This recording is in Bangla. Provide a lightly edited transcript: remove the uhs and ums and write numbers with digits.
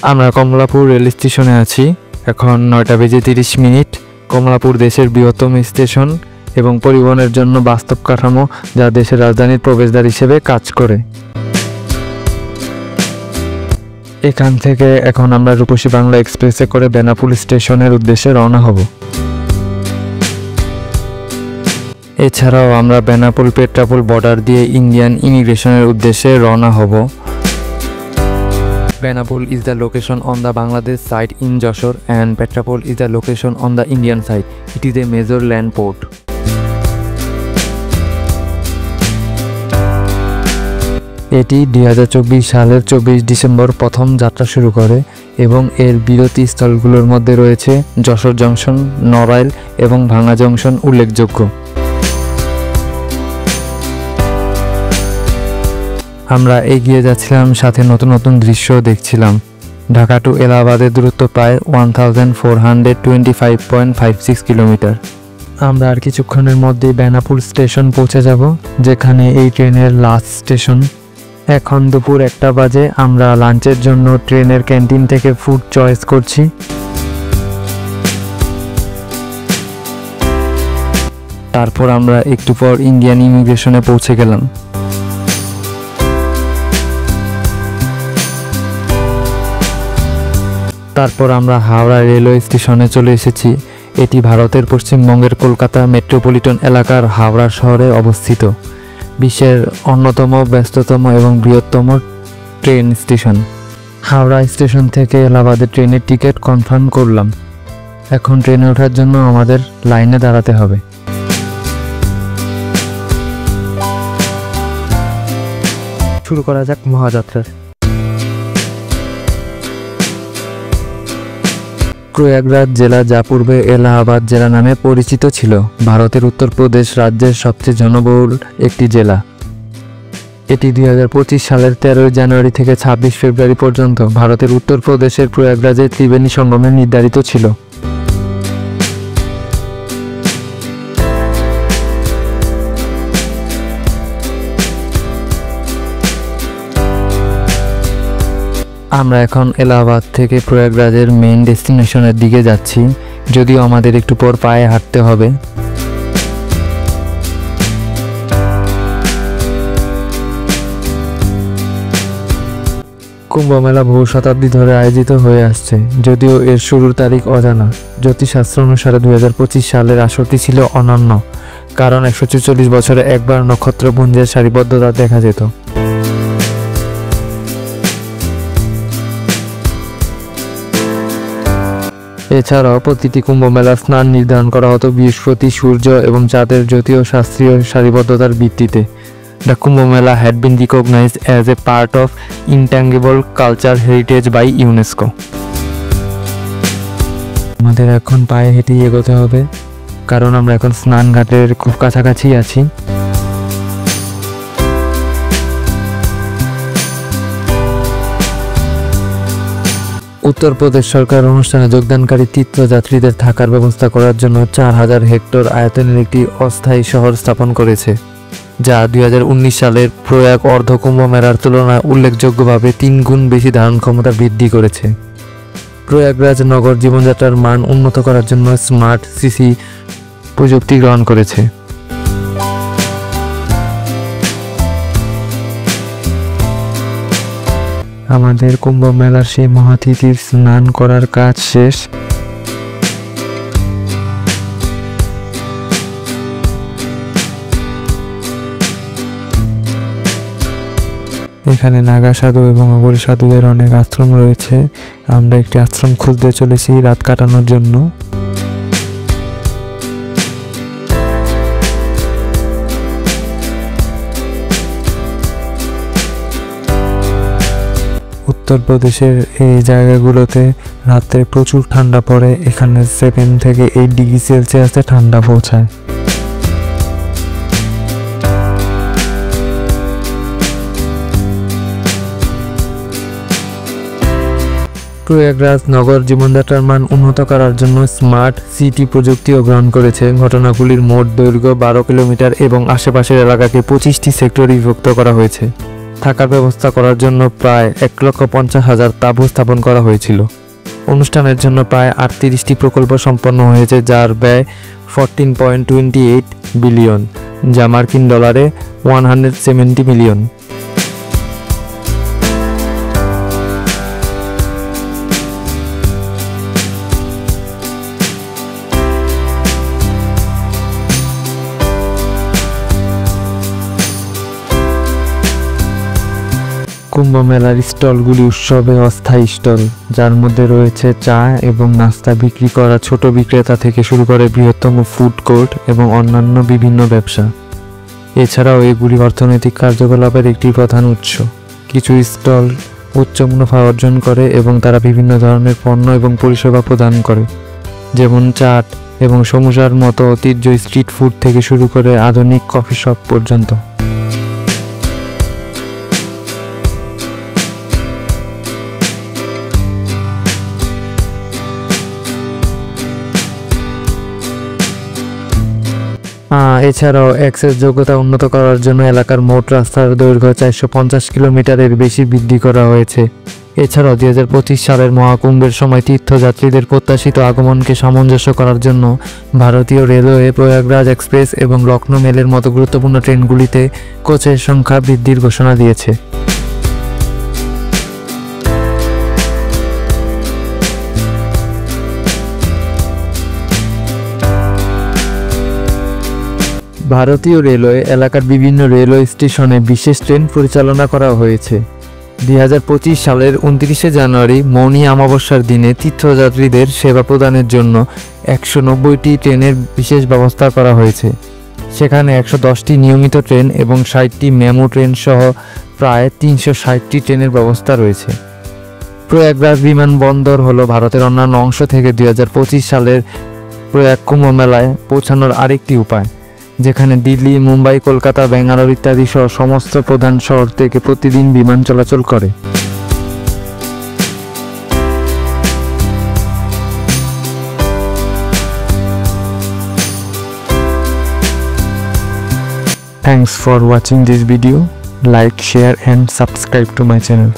আমরা কমলাপুর রেল স্টেশনে আছি। এখন 9:30 কমলাপুর দেশের বৃহত্তম স্টেশন এবং পরিবহনের জন্য বাস্তব কাঠামো, যা দেশের রাজধানীর প্রবেশদ্বার হিসেবে কাজ করে। এখান থেকে এখন আমরা রূপসী বাংলা এক্সপ্রেসে করে বেনাপোল স্টেশনের উদ্দেশ্যে রওনা হব। এছাড়াও আমরা বেনাপোল পেট্রাপোল বর্ডার দিয়ে ইন্ডিয়ান ইমিগ্রেশনের উদ্দেশ্যে রওনা হব। Benapole is the location on the Bangladesh side in Jashore and Petrapole is the location on the Indian side. It is a major land port. এটি 2024 সালের 24 ডিসেম্বর প্রথম যাত্রা শুরু করে এবং এর বিরতি স্থলগুলোর মধ্যে রয়েছে যশোর জংশন, নড়াইল এবং ভাঙ্গা জংশন উল্লেখযোগ্য। আমরা এগিয়ে যাচ্ছিলাম, সাথে নতুন নতুন দৃশ্য দেখছিলাম। ঢাকা টু এলাহাবাদের দূরত্ব প্রায় 1425.56 কিলোমিটার। আমরা আর কিছুক্ষণের মধ্যেই বেনাপোল স্টেশন পৌঁছে যাব, যেখানে এই ট্রেনের লাস্ট স্টেশন। এখন দুপুর 1টা বাজে। আমরা লাঞ্চের জন্য ট্রেনের ক্যান্টিন থেকে ফুড চয়েস করছি। তারপর আমরা একটু পর ইন্ডিয়ান ইমিগ্রেশনে পৌঁছে গেলাম। তারপর আমরা হাওড়া রেলওয়ে স্টেশনে চলে এসেছি। এটি ভারতের পশ্চিমবঙ্গের কলকাতা মেট্রোপলিটন এলাকার হাওড়া শহরে অবস্থিত। বিশ্বের অন্যতম ব্যস্ততম এবং বৃহত্তম ট্রেন স্টেশন। হাওড়া স্টেশন থেকে এলাহাবাদের ট্রেনের টিকিট কনফার্ম করলাম। এখন ট্রেনে ওঠার জন্য আমাদের লাইনে দাঁড়াতে হবে। শুরু করা যাক মহাযাত্রার। প্রয়াগরাজ জেলা, যা পূর্বে এলাহাবাদ জেলা নামে পরিচিত ছিল, ভারতের উত্তরপ্রদেশ রাজ্যের সবচেয়ে জনবহুল একটি জেলা। এটি 2025 সালের 13 জানুয়ারি থেকে 26 ফেব্রুয়ারি পর্যন্ত ভারতের উত্তরপ্রদেশের প্রয়াগরাজের ত্রিবেণী সঙ্গমে নির্ধারিত ছিল। আমরা এখন এলাহাবাদ থেকে প্রয়াগরাজের মেইন ডেস্টিনেশনের দিকে যাচ্ছি, যদিও আমাদের একটু পর পায়ে হাঁটতে হবে। কুম্ভ মেলা বহু শতাব্দী ধরে আয়োজিত হয়ে আসছে, যদিও এর শুরুর তারিখ অজানা। জ্যোতিষশাস্ত্র অনুসারে 2025 সালের আসরটি ছিল অনন্য, কারণ 144 বছরে একবার নক্ষত্রপুঞ্জের সারিবদ্ধতা দেখা যেত। এছাড়াও প্রতিটি কুম্ভ মেলার স্নান নির্ধারণ করা হতো বৃহস্পতি, সূর্য এবং চাঁদের জ্যোতিষ শাস্ত্রীয় সারিবদ্ধতার ভিত্তিতে। The Kumbh Mela had been recognised as a part of intangible culture heritage by UNESCO. আমাদের এখন পায়ে হেঁটেই এগোতে হবে, কারণ আমরা এখন স্নান ঘাটের খুব কাছাকাছি আছি। উত্তরপ্রদেশ সরকার অনুষ্ঠানে যোগদানকারী তীর্থযাত্রীদের থাকার ব্যবস্থা করার জন্য 4000 হেক্টর আয়তনের একটি অস্থায়ী শহর স্থাপন করেছে, যা 2019 সালের প্রয়াগ অর্ধ কুম্ভ মেলার তুলনায় উল্লেখযোগ্যভাবে 3 গুণ বেশি ধারণ ক্ষমতা বৃদ্ধি করেছে। প্রয়াগরাজ নগর জীবনযাত্রার মান উন্নত করার জন্য স্মার্ট সিটি প্রযুক্তি গ্রহণ করেছে। আমাদের কুম্ভ মেলার সেই মহাতিথির স্নান করার কাজ শেষ। এখানে নাগা সাধু এবং অঘরী সাধুদের অনেক আশ্রম রয়েছে। আমরা একটি আশ্রম খুঁজতে চলেছি রাত কাটানোর জন্য। উত্তরপ্রদেশের এই জায়গাগুলোতে রাতে প্রচুর ঠান্ডা পড়ে। এখানে 7 থেকে 8 ডিগ্রি সেলসিয়াসে ঠান্ডা পৌঁছায়। প্রয়াগরাজ নগর জীবনযাত্রার মান উন্নত করার জন্য স্মার্ট সিটি প্রযুক্তিও গ্রহণ করেছে। ঘটনাগুলির মোট দৈর্ঘ্য 12 কিলোমিটার এবং আশেপাশের এলাকাকে 25টি সেক্টরে বিভক্ত করা হয়েছে। থাকার ব্যবস্থা করার জন্য প্রায় 1,50,000 তাঁবু স্থাপন করা হয়েছিল। অনুষ্ঠানের জন্য প্রায় 38টি প্রকল্প সম্পন্ন হয়েছে, যার ব্যয় 14.28 বিলিয়ন, যা মার্কিন ডলারে 170 মিলিয়ন। কুম্ভ মেলার স্টলগুলি উৎসবে অস্থায়ী স্টল, যার মধ্যে রয়েছে চা এবং নাস্তা বিক্রি করা ছোট বিক্রেতা থেকে শুরু করে বৃহত্তম ফুড কোর্ট এবং অন্যান্য বিভিন্ন ব্যবসা। এছাড়াও এগুলি অর্থনৈতিক কার্যকলাপের একটি প্রধান উৎস। কিছু স্টল উচ্চ মুনাফা অর্জন করে এবং তারা বিভিন্ন ধরনের পণ্য এবং পরিষেবা প্রদান করে, যেমন চাট এবং সমুসার মতো ঐতিহ্য স্ট্রিট ফুড থেকে শুরু করে আধুনিক কফি শপ পর্যন্ত। এছাড়াও অ্যাক্সেস যোগ্যতা উন্নত করার জন্য এলাকার মোট রাস্তার দৈর্ঘ্য 450 কিলোমিটারের বেশি বৃদ্ধি করা হয়েছে। এছাড়াও 2025 সালের মহাকুম্ভের সময় তীর্থযাত্রীদের প্রত্যাশিত আগমনকে সামঞ্জস্য করার জন্য ভারতীয় রেলওয়ে প্রয়াগরাজ এক্সপ্রেস এবং লখনৌ মেলের মতো গুরুত্বপূর্ণ ট্রেনগুলিতে কোচের সংখ্যা বৃদ্ধির ঘোষণা দিয়েছে। ভারতীয় রেলওয়ে এলাকার বিভিন্ন রেলওয়ে স্টেশনে বিশেষ ট্রেন পরিচালনা করা হয়েছে। 2025 সালের 29শে জানুয়ারি মৌনী অমাবস্যার দিনে তীর্থযাত্রীদের সেবা প্রদানের জন্য 190টি ট্রেনের বিশেষ ব্যবস্থা করা হয়েছে। সেখানে 110টি নিয়মিত ট্রেন এবং 60টি মেমু ট্রেন সহ প্রায় 360টি ট্রেনের ব্যবস্থা রয়েছে। প্রয়াগরাজ বিমানবন্দর হলো ভারতের অন্যান্য অংশ থেকে 2025 সালের প্রয়াগ কুম্ভ মেলায় পৌঁছানোর আরেকটি উপায়, যেখানে দিল্লি, মুম্বাই, কলকাতা, বেঙ্গালুরু ইত্যাদি সহ সমস্ত প্রধান শহর থেকে প্রতিদিন বিমান চলাচল করে। Thanks for watching this video. Like, share and subscribe to my channel.